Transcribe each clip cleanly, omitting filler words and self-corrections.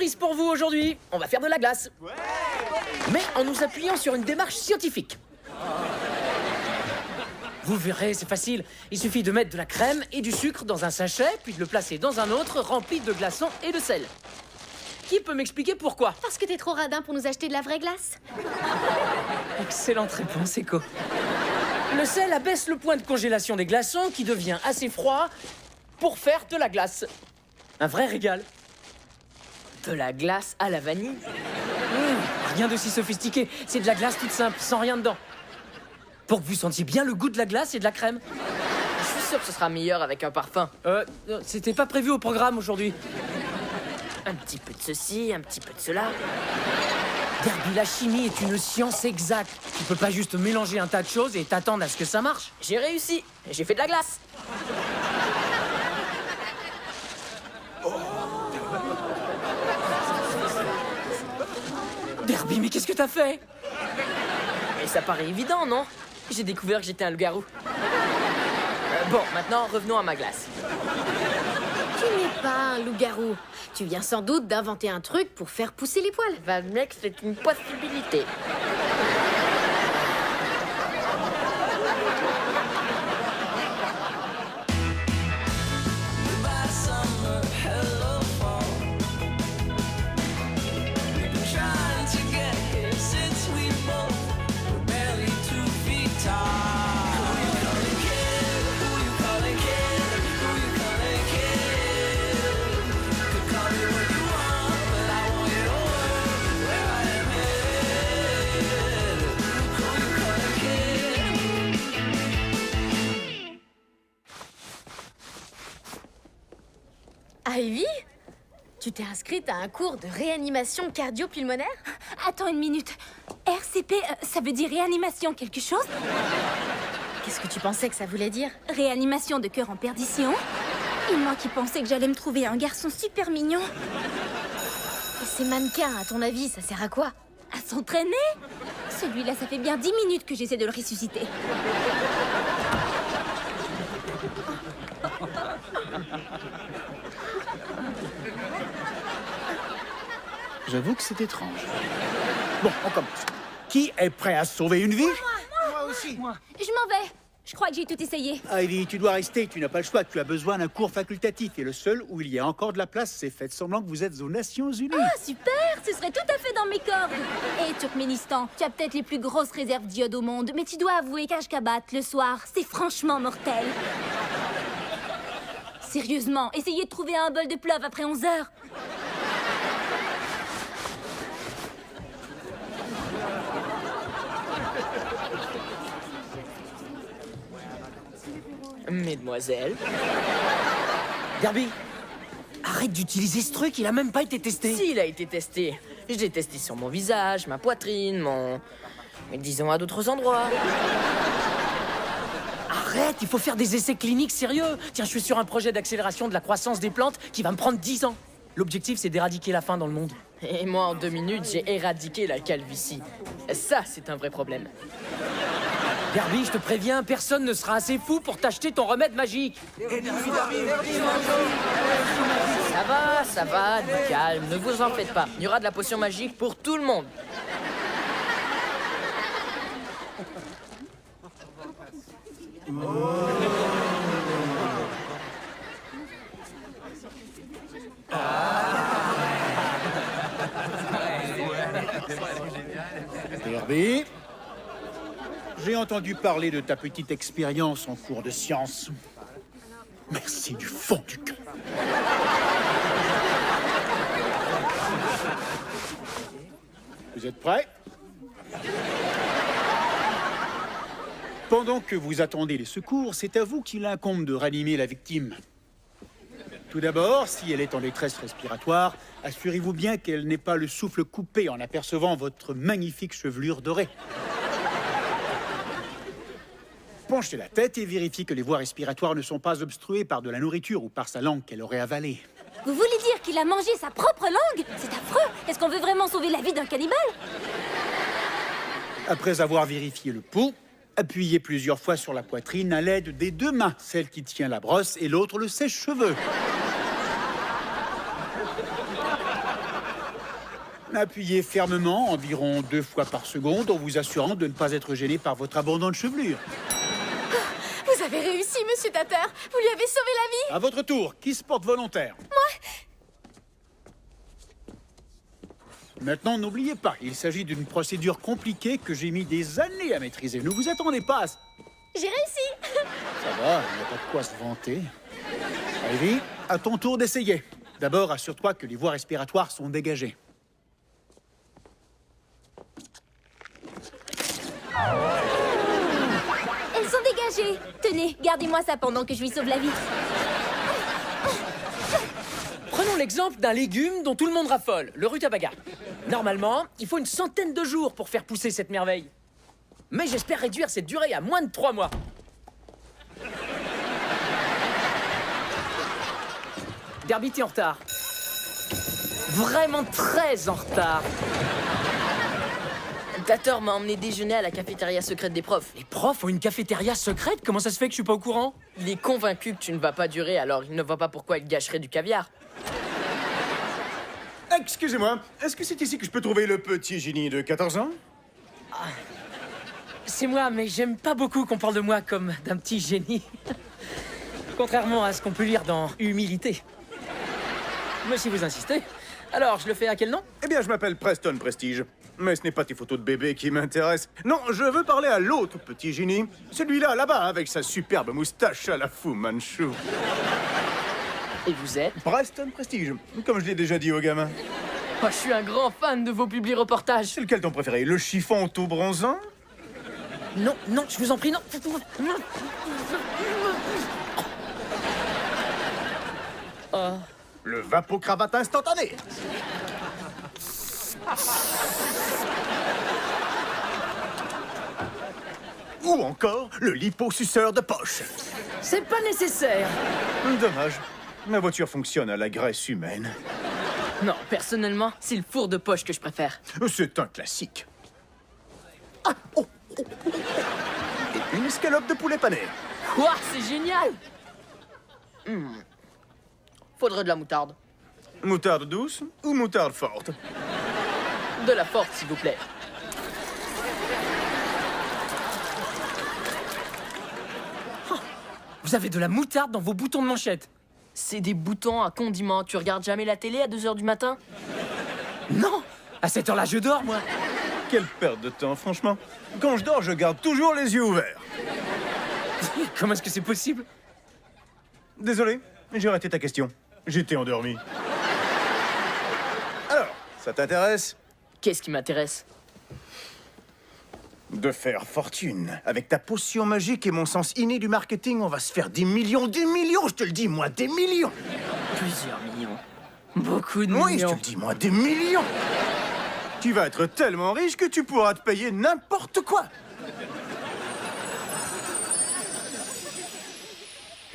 surprise pour vous aujourd'hui. On va faire de la glace. Mais en nous appuyant sur une démarche scientifique. Vous verrez, c'est facile. Il suffit de mettre de la crème et du sucre dans un sachet, puis de le placer dans un autre rempli de glaçons et de sel. Qui peut m'expliquer pourquoi? Parce que t'es trop radin pour nous acheter de la vraie glace. Excellente réponse, Echo. Le sel abaisse le point de congélation des glaçons qui devient assez froid pour faire de la glace. Un vrai régal. De la glace à la vanille? Rien de si sophistiqué. C'est de la glace toute simple, sans rien dedans. Pour que vous sentiez bien le goût de la glace et de la crème. Je suis sûr que ce sera meilleur avec un parfum. C'était pas prévu au programme aujourd'hui. Un petit peu de ceci, un petit peu de cela. Derby, la chimie est une science exacte. Tu peux pas juste mélanger un tas de choses et t'attendre à ce que ça marche. J'ai réussi. J'ai fait de la glace. Derby, mais qu'est-ce que t'as fait? Mais ça paraît évident, non? J'ai découvert que j'étais un loup-garou. Bon, maintenant, revenons à ma glace. Tu n'es pas un loup-garou. Tu viens sans doute d'inventer un truc pour faire pousser les poils. Bah, mec, c'est une possibilité. Ivy, tu t'es inscrite à un cours de réanimation cardio-pulmonaire? Attends une minute. RCP, ça veut dire réanimation quelque chose? Qu'est-ce que tu pensais que ça voulait dire? Réanimation de cœur en perdition? Et moi qui pensais que j'allais me trouver un garçon super mignon. Et ces mannequins, à ton avis, ça sert à quoi? À s'entraîner? Celui-là, ça fait bien 10 minutes que j'essaie de le ressusciter. J'avoue que c'est étrange. Bon, on commence. Qui est prêt à sauver une vie? Moi aussi. Je m'en vais. Je crois que j'ai tout essayé. Ivy, tu dois rester, tu n'as pas le choix. Tu as besoin d'un cours facultatif. Et le seul où il y a encore de la place, c'est faites semblant que vous êtes aux Nations Unies. Ah, super! Ce serait tout à fait dans mes cordes. Et Turkménistan, tu as peut-être les plus grosses réserves d'iode au monde, mais tu dois avouer qu'Ashgabat, le soir, c'est franchement mortel. Sérieusement, essayez de trouver un bol de pleuve après 11 heures. Mesdemoiselles. Derby, arrête d'utiliser ce truc, il a même pas été testé. Si, il a été testé. Je l'ai testé sur mon visage, ma poitrine, mais disons à d'autres endroits. Arrête, il faut faire des essais cliniques sérieux. Tiens, je suis sur un projet d'accélération de la croissance des plantes qui va me prendre 10 ans. L'objectif, c'est d'éradiquer la faim dans le monde. Et moi, en 2 minutes, j'ai éradiqué la calvitie. Ça, c'est un vrai problème. Derby, je te préviens, personne ne sera assez fou pour t'acheter ton remède magique. Ça va, du calme, ne vous en faites pas. Il y aura de la potion magique pour tout le monde. Derby, j'ai entendu parler de ta petite expérience en cours de sciences. Merci du fond du cœur. Vous êtes prêts? Pendant que vous attendez les secours, c'est à vous qu'il incombe de ranimer la victime. Tout d'abord, si elle est en détresse respiratoire, assurez-vous bien qu'elle n'ait pas le souffle coupé en apercevant votre magnifique chevelure dorée. Penchez la tête et vérifiez que les voies respiratoires ne sont pas obstruées par de la nourriture ou par sa langue qu'elle aurait avalée. Vous voulez dire qu'il a mangé sa propre langue? C'est affreux. Est-ce qu'on veut vraiment sauver la vie d'un cannibale? Après avoir vérifié le pouls, appuyez plusieurs fois sur la poitrine à l'aide des deux mains, celle qui tient la brosse et l'autre le sèche-cheveux. Appuyez fermement, environ 2 fois par seconde, en vous assurant de ne pas être gêné par votre abondante chevelure. Vous avez réussi, monsieur Tatter. Vous lui avez sauvé la vie. À votre tour, qui se porte volontaire? Maintenant, n'oubliez pas, il s'agit d'une procédure compliquée que j'ai mis des années à maîtriser. Ne vous attendez pas à... J'ai réussi. Ça va, il n'y a pas de quoi se vanter. Ivy, à ton tour d'essayer. D'abord, assure-toi que les voies respiratoires sont dégagées. Elles sont dégagées. Tenez, gardez-moi ça pendant que je lui sauve la vie. Prenons l'exemple d'un légume dont tout le monde raffole, le rutabaga. Normalement, il faut une centaine de jours pour faire pousser cette merveille. Mais j'espère réduire cette durée à moins de 3 mois. Derby, t'es en retard. Vraiment très en retard. Tater m'a emmené déjeuner à la cafétéria secrète des profs. Les profs ont une cafétéria secrète? Comment ça se fait que je suis pas au courant? Il est convaincu que tu ne vas pas durer, alors il ne voit pas pourquoi il gâcherait du caviar. Excusez-moi, est-ce que c'est ici que je peux trouver le petit génie de 14 ans? C'est moi, mais j'aime pas beaucoup qu'on parle de moi comme d'un petit génie. Contrairement à ce qu'on peut lire dans Humilité. Mais si vous insistez, alors je le fais à quel nom? Eh bien, je m'appelle Preston Prestige. Mais ce n'est pas tes photos de bébé qui m'intéressent. Non, je veux parler à l'autre petit génie. Celui-là, là-bas, avec sa superbe moustache à la Fu Manchu. Et vous êtes? Preston Prestige, comme je l'ai déjà dit aux gamins. Oh, je suis un grand fan de vos publi-reportages. C'est lequel ton préféré? Le chiffon au tout bronzant? Non, non, je vous en prie, non. Le vapocravate instantané? Ou encore le liposuceur de poche? C'est pas nécessaire. Dommage. Ma voiture fonctionne à la graisse humaine. Non, personnellement, c'est le four de poche que je préfère. C'est un classique. Et une escalope de poulet pané. Quoi? C'est génial! Faudrait de la moutarde. Moutarde douce ou moutarde forte? De la forte, s'il vous plaît. Vous avez de la moutarde dans vos boutons de manchette. C'est des boutons à condiments. Tu regardes jamais la télé à 2h du matin? Non. À cette heure-là, je dors, moi. Quelle perte de temps, franchement. Quand je dors, je garde toujours les yeux ouverts. Comment est-ce que c'est possible? Désolé, j'ai raté ta question. J'étais endormi. Alors, ça t'intéresse? Qu'est-ce qui m'intéresse? De faire fortune. Avec ta potion magique et mon sens inné du marketing, on va se faire des millions, je te le dis, moi, des millions. Plusieurs millions. Beaucoup de Oui, je te millions. le dis, moi, des millions. Tu vas être tellement riche que tu pourras te payer n'importe quoi.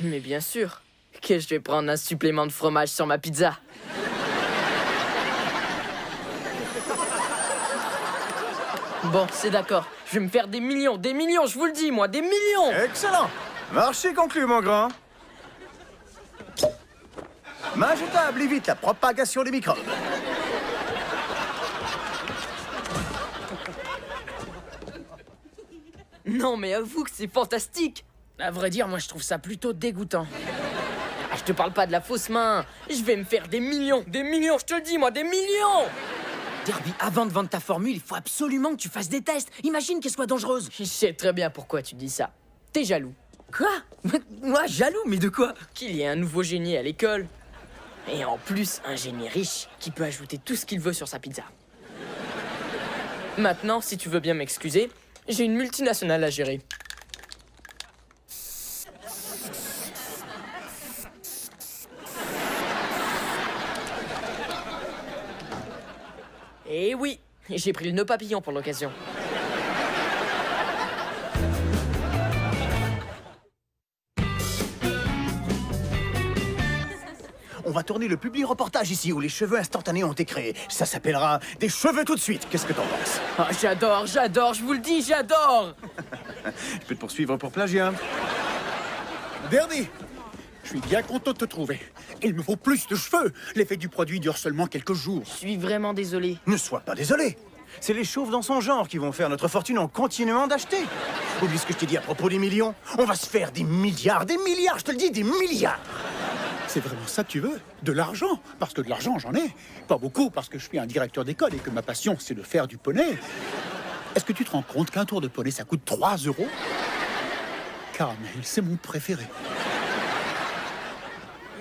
Mais bien sûr que je vais prendre un supplément de fromage sur ma pizza. Bon, c'est d'accord. Je vais me faire des millions, je vous le dis, moi, des millions! Excellent. Marché conclu, mon grand. Main jetable évite la propagation des microbes. Non, mais avoue que c'est fantastique! À vrai dire, moi, je trouve ça plutôt dégoûtant. Ah, je te parle pas de la fausse main. Je vais me faire des millions, je te le dis, moi, des millions! Derby, avant de vendre ta formule, il faut absolument que tu fasses des tests. Imagine qu'elle soit dangereuse. Je sais très bien pourquoi tu dis ça. T'es jaloux. Quoi? Moi, jaloux, mais de quoi? Qu'il y ait un nouveau génie à l'école. Et en plus, un génie riche qui peut ajouter tout ce qu'il veut sur sa pizza. Maintenant, si tu veux bien m'excuser, j'ai une multinationale à gérer. Et oui, j'ai pris le nœud papillon pour l'occasion. On va tourner le publi-reportage ici où les cheveux instantanés ont été créés. Ça s'appellera des cheveux tout de suite. Qu'est-ce que t'en penses? Ah, j'adore, je vous le dis, j'adore! Je peux te poursuivre pour plagiat. Derby, je suis bien content de te trouver. Il me faut plus de cheveux. L'effet du produit dure seulement quelques jours. Je suis vraiment désolé. Ne sois pas désolé. C'est les chauves dans son genre qui vont faire notre fortune en continuant d'acheter. Oublie ce que je t'ai dit à propos des millions. On va se faire des milliards, je te le dis, des milliards. C'est vraiment ça que tu veux? De l'argent? Parce que de l'argent, j'en ai. Pas beaucoup, parce que je suis un directeur d'école et que ma passion, c'est de faire du poney. Est-ce que tu te rends compte qu'un tour de poney, ça coûte 3 €? Caramel, c'est mon préféré.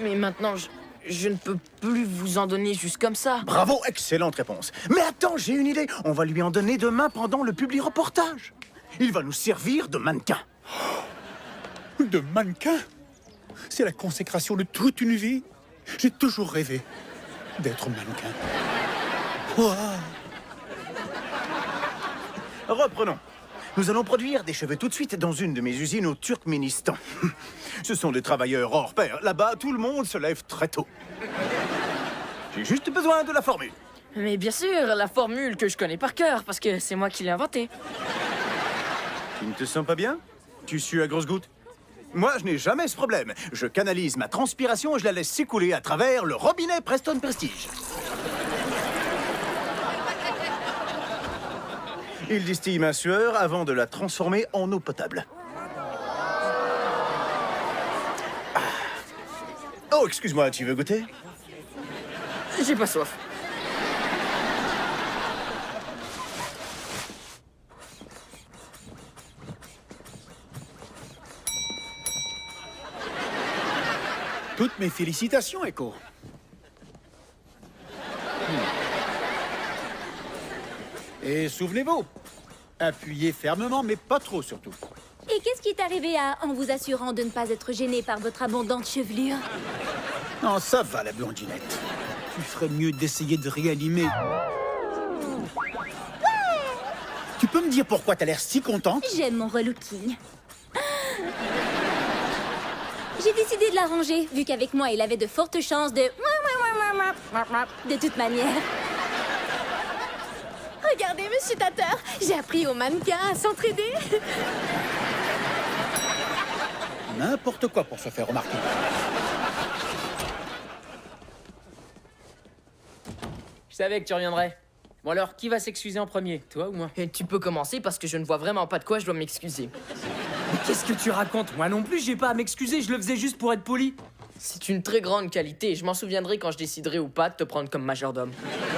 Mais maintenant, je ne peux plus vous en donner juste comme ça. Bravo, excellente réponse. Mais attends, j'ai une idée. On va lui en donner demain pendant le public reportage. Il va nous servir de mannequin. De mannequin? C'est la consécration de toute une vie. J'ai toujours rêvé d'être mannequin. Wow. Reprenons. Nous allons produire des cheveux tout de suite dans une de mes usines au Turkménistan. Ce sont des travailleurs hors pair. Là-bas, tout le monde se lève très tôt. J'ai juste besoin de la formule. Mais bien sûr, la formule que je connais par cœur, parce que c'est moi qui l'ai inventée. Tu ne te sens pas bien? Tu sues à grosses gouttes? Moi, je n'ai jamais ce problème. Je canalise ma transpiration et je la laisse s'écouler à travers le robinet Preston Prestige. Il distille ma sueur avant de la transformer en eau potable. Ah. Oh, excuse-moi, tu veux goûter? J'ai pas soif. Toutes mes félicitations, Echo. Et souvenez-vous, appuyez fermement, mais pas trop surtout. Et qu'est-ce qui t'est arrivé en vous assurant de ne pas être gêné par votre abondante chevelure? Non, ça va, la blondinette. Tu ferais mieux d'essayer de réanimer. Tu peux me dire pourquoi t'as l'air si contente? J'aime mon relooking. J'ai décidé de l'arranger, vu qu'avec moi, il avait de fortes chances de... De toute manière. Regardez, monsieur Tatter, j'ai appris aux mannequins à s'entraider. N'importe quoi pour se faire remarquer. Je savais que tu reviendrais. Bon alors, qui va s'excuser en premier, toi ou moi? Et tu peux commencer parce que je ne vois vraiment pas de quoi je dois m'excuser. Mais qu'est-ce que tu racontes? Moi non plus, j'ai pas à m'excuser, je le faisais juste pour être poli. C'est une très grande qualité, je m'en souviendrai quand je déciderai ou pas de te prendre comme majordome.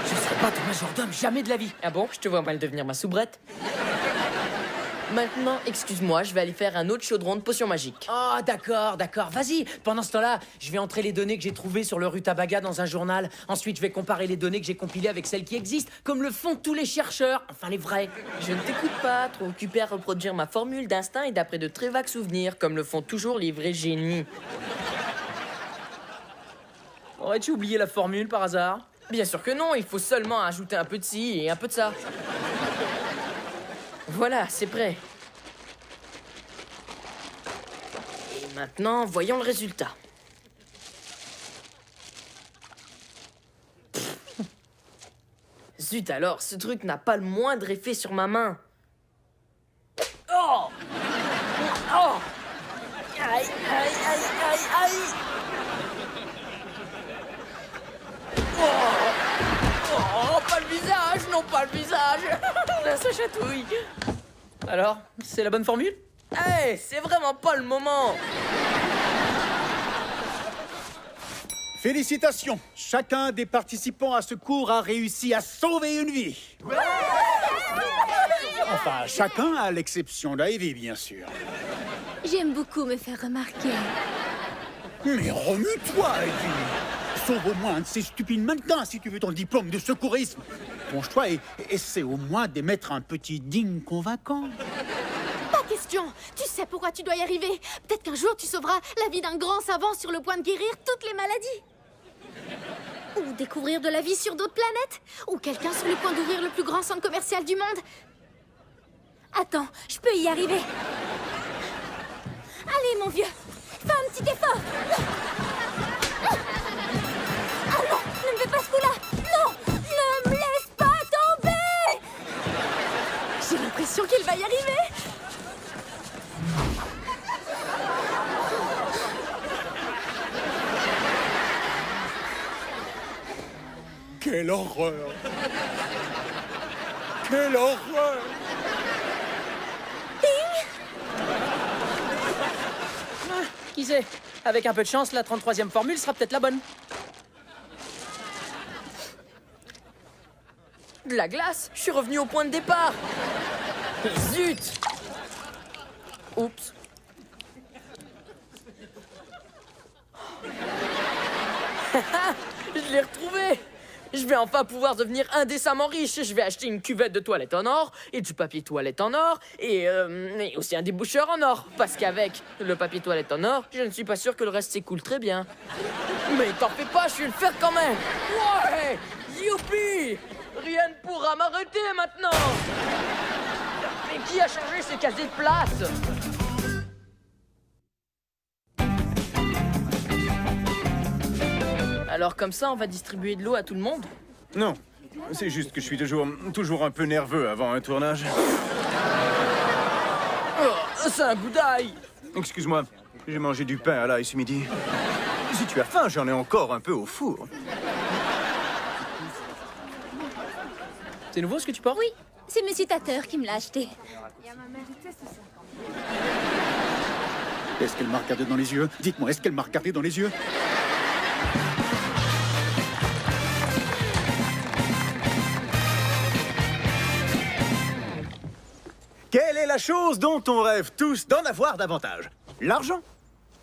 Je serai pas ton majordome, jamais de la vie. Ah bon? Je te vois mal devenir ma soubrette. Maintenant, excuse-moi, je vais aller faire un autre chaudron de potions magiques. Oh, d'accord, vas-y. Pendant ce temps-là, je vais entrer les données que j'ai trouvées sur le rutabaga dans un journal. Ensuite, je vais comparer les données que j'ai compilées avec celles qui existent, comme le font tous les chercheurs, enfin les vrais. Je ne t'écoute pas, trop occupé à reproduire ma formule d'instinct et d'après de très vagues souvenirs, comme le font toujours les vrais génies. Aurais-tu oublié la formule par hasard? Bien sûr que non, il faut seulement ajouter un peu de ci et un peu de ça. Voilà, c'est prêt. Et maintenant, voyons le résultat. Zut alors, ce truc n'a pas le moindre effet sur ma main. Oh! Oh! Aïe, aïe, aïe, aïe, aïe! Oh, pas le visage, non pas le visage. Ça chatouille. Alors, c'est la bonne formule? Hey, c'est vraiment pas le moment. Félicitations! Chacun des participants à ce cours a réussi à sauver une vie. Enfin, chacun à l'exception d'Ivy, bien sûr. J'aime beaucoup me faire remarquer. Mais remue-toi, Ivy! Sauve au moins un de ces stupides mannequins si tu veux ton diplôme de secourisme. Penche-toi et essaie au moins d'émettre un petit digne convaincant. Pas question. Tu sais pourquoi tu dois y arriver. Peut-être qu'un jour, tu sauveras la vie d'un grand savant sur le point de guérir toutes les maladies. Ou découvrir de la vie sur d'autres planètes. Ou quelqu'un sur le point d'ouvrir le plus grand centre commercial du monde. Attends, je peux y arriver. Allez, mon vieux, fais un petit effort. Ah non, ne me fais pas ce coup-là. Non, ne me laisse pas tomber. J'ai l'impression qu'il va y arriver. Quelle horreur! Quelle horreur! Qui sait? Avec un peu de chance, la 33e formule sera peut-être la bonne. De la glace? Je suis revenu au point de départ. Zut! Oups. Je l'ai retrouvé! Je vais enfin pouvoir devenir indécemment riche. Je vais acheter une cuvette de toilette en or, et du papier toilette en or, et aussi un déboucheur en or. Parce qu'avec le papier toilette en or, je ne suis pas sûr que le reste s'écoule très bien. Mais t'en fais pas, je vais le faire quand même! Ouais! Youpi! Rien ne pourra m'arrêter maintenant! Mais qui a changé ces casiers de place? Alors comme ça, on va distribuer de l'eau à tout le monde? Non, c'est juste que je suis toujours un peu nerveux avant un tournage. Oh, c'est un goût d'ail! Excuse-moi, j'ai mangé du pain à l'ail ce midi. Si tu as faim, j'en ai encore un peu au four. C'est nouveau ce que tu portes? Oui, c'est Monsieur Tatter qui me l'a acheté. Est-ce qu'elle m'a regardé dans les yeux? Dites-moi, est-ce qu'elle m'a regardé dans les yeux? Quelle est la chose dont on rêve tous d'en avoir davantage? L'argent?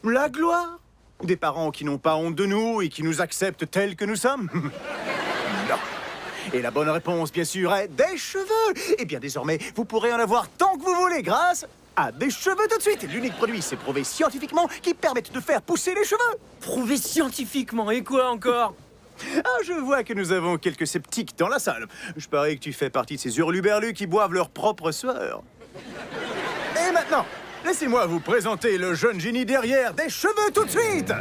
La gloire? Des parents qui n'ont pas honte de nous et qui nous acceptent tels que nous sommes? Non. Et la bonne réponse, bien sûr, est des cheveux. Et bien désormais, vous pourrez en avoir tant que vous voulez grâce à des cheveux tout de suite. L'unique produit, c'est prouvé scientifiquement, qui permettent de faire pousser les cheveux. Prouvé scientifiquement, et quoi encore? Ah, je vois que nous avons quelques sceptiques dans la salle. Je parie que tu fais partie de ces hurluberlus qui boivent leur propre sueur. Et maintenant, laissez-moi vous présenter le jeune génie derrière des cheveux tout de suite.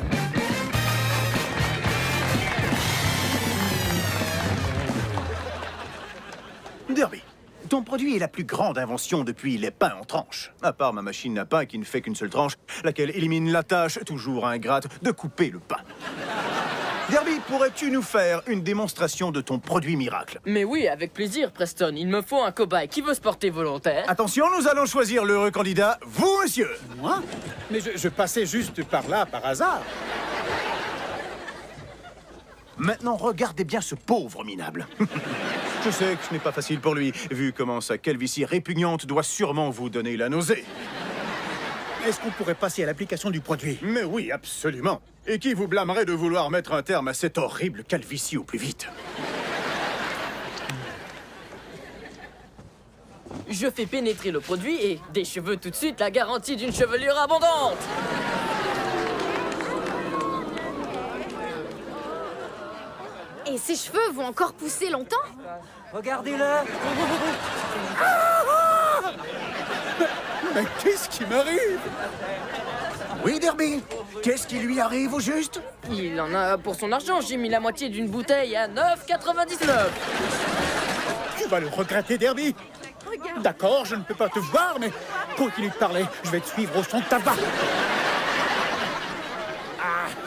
Derby, ton produit est la plus grande invention depuis les pains en tranches. À part ma machine à pain qui ne fait qu'une seule tranche, laquelle élimine la tâche, toujours ingrate, de couper le pain. Derby, pourrais-tu nous faire une démonstration de ton produit miracle? Mais oui, avec plaisir, Preston. Il me faut un cobaye qui veut se porter volontaire. Attention, nous allons choisir l'heureux candidat, vous, monsieur. Moi? Mais je passais juste par là, par hasard. Maintenant, regardez bien ce pauvre minable. Je sais que ce n'est pas facile pour lui, vu comment sa calvitie répugnante doit sûrement vous donner la nausée. Est-ce qu'on pourrait passer à l'application du produit? Mais oui, absolument. Et qui vous blâmerait de vouloir mettre un terme à cette horrible calvitie au plus vite? Je fais pénétrer le produit et des cheveux tout de suite, la garantie d'une chevelure abondante. Et ses cheveux vont encore pousser longtemps? Regardez-le! Mais qu'est-ce qui m'arrive? Oui, Derby. Qu'est-ce qui lui arrive au juste? Il en a pour son argent. J'ai mis la moitié d'une bouteille à 9,99. Tu vas le regretter, Derby. D'accord, je ne peux pas te voir, mais continue de parler. Je vais te suivre au son de ta voix.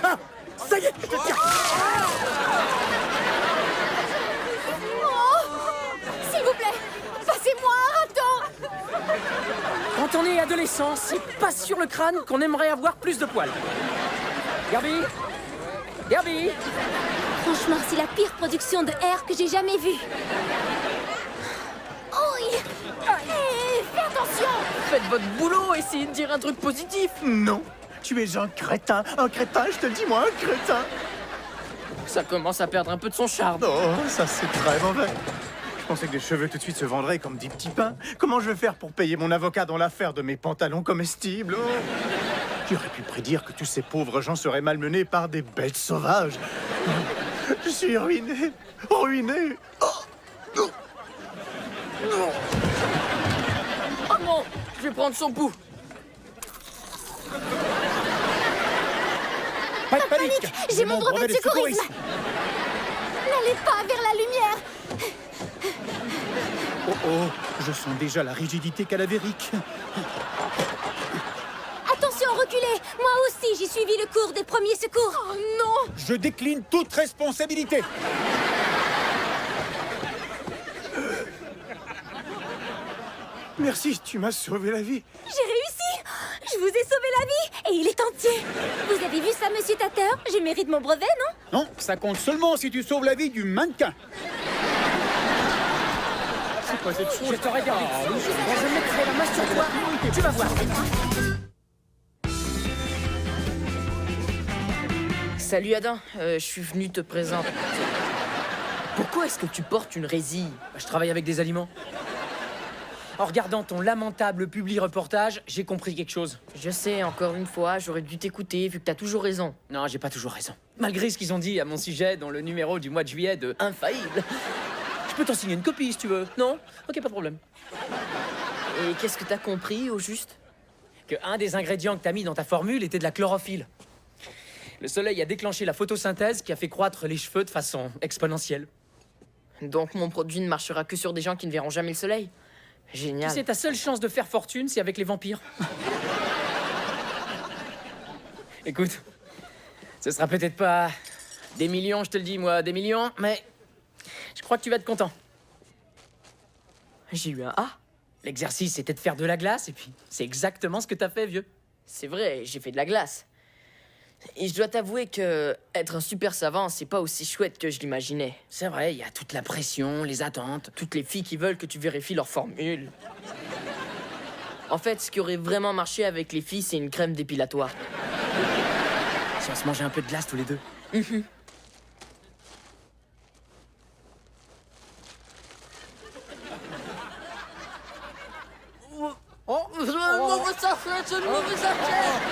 Ah, ça y est, je te tiens. S'il vous plaît, passez-moi un râteau! Quand on est adolescent, c'est pas sur le crâne qu'on aimerait avoir plus de poils. Derby? Derby? Franchement, c'est la pire production de air que j'ai jamais vue. Oui! Hé, fais attention! Faites votre boulot, essayez de dire un truc positif. Non. Tu es un crétin, je te le dis, moi, un crétin. Ça commence à perdre un peu de son charme. Oh, ça c'est très mauvais. Je pensais que les cheveux tout de suite se vendraient comme des petits pains. Comment je vais faire pour payer mon avocat dans l'affaire de mes pantalons comestibles? Oh. J'aurais pu prédire que tous ces pauvres gens seraient malmenés par des bêtes sauvages. Je suis ruiné, ruiné. Oh. Oh. Oh non, je vais prendre son pouls. Pas de panique. J'ai mon brevet de secourisme! N'allez pas vers la lumière! Oh oh, je sens déjà la rigidité cadavérique. Attention, reculez! Moi aussi, j'ai suivi le cours des premiers secours. Oh non! Je décline toute responsabilité. Merci, tu m'as sauvé la vie. J'ai réussi! Je vous ai sauvé la vie et il est entier! Vous avez vu ça, monsieur Tatter? Je mérite mon brevet, non? Non, ça compte seulement si tu sauves la vie du mannequin. C'est quoi cette chose? Je te regarde. Je mettrai la main sur toi. Tu vas voir. Salut Adam, je suis venu te présenter. Pourquoi est-ce que tu portes une résille? Je travaille avec des aliments. En regardant ton lamentable publi-reportage, j'ai compris quelque chose. Je sais, encore une fois, j'aurais dû t'écouter vu que t'as toujours raison. Non, j'ai pas toujours raison. Malgré ce qu'ils ont dit à mon sujet dans le numéro du mois de juillet de Infaillible. Je peux t'en signer une copie si tu veux. Non? Ok, pas de problème. Et qu'est-ce que t'as compris au juste? Que un des ingrédients que t'as mis dans ta formule était de la chlorophylle. Le soleil a déclenché la photosynthèse qui a fait croître les cheveux de façon exponentielle. Donc mon produit ne marchera que sur des gens qui ne verront jamais le soleil? Génial. Tu sais, ta seule chance de faire fortune, c'est avec les vampires. Écoute, ce sera peut-être pas des millions, je te le dis, moi, des millions, mais je crois que tu vas être content. J'ai eu un A. L'exercice, c'était de faire de la glace, et puis c'est exactement ce que t'as fait, vieux. C'est vrai, j'ai fait de la glace. Et je dois t'avouer que être un super savant, c'est pas aussi chouette que je l'imaginais. C'est vrai, il y a toute la pression, les attentes. Toutes les filles qui veulent que tu vérifies leur formule. En fait, ce qui aurait vraiment marché avec les filles, c'est une crème dépilatoire. Si on se mangeait un peu de glace tous les deux. Oh, mauvais sachet, c'est une mauvaise sachet!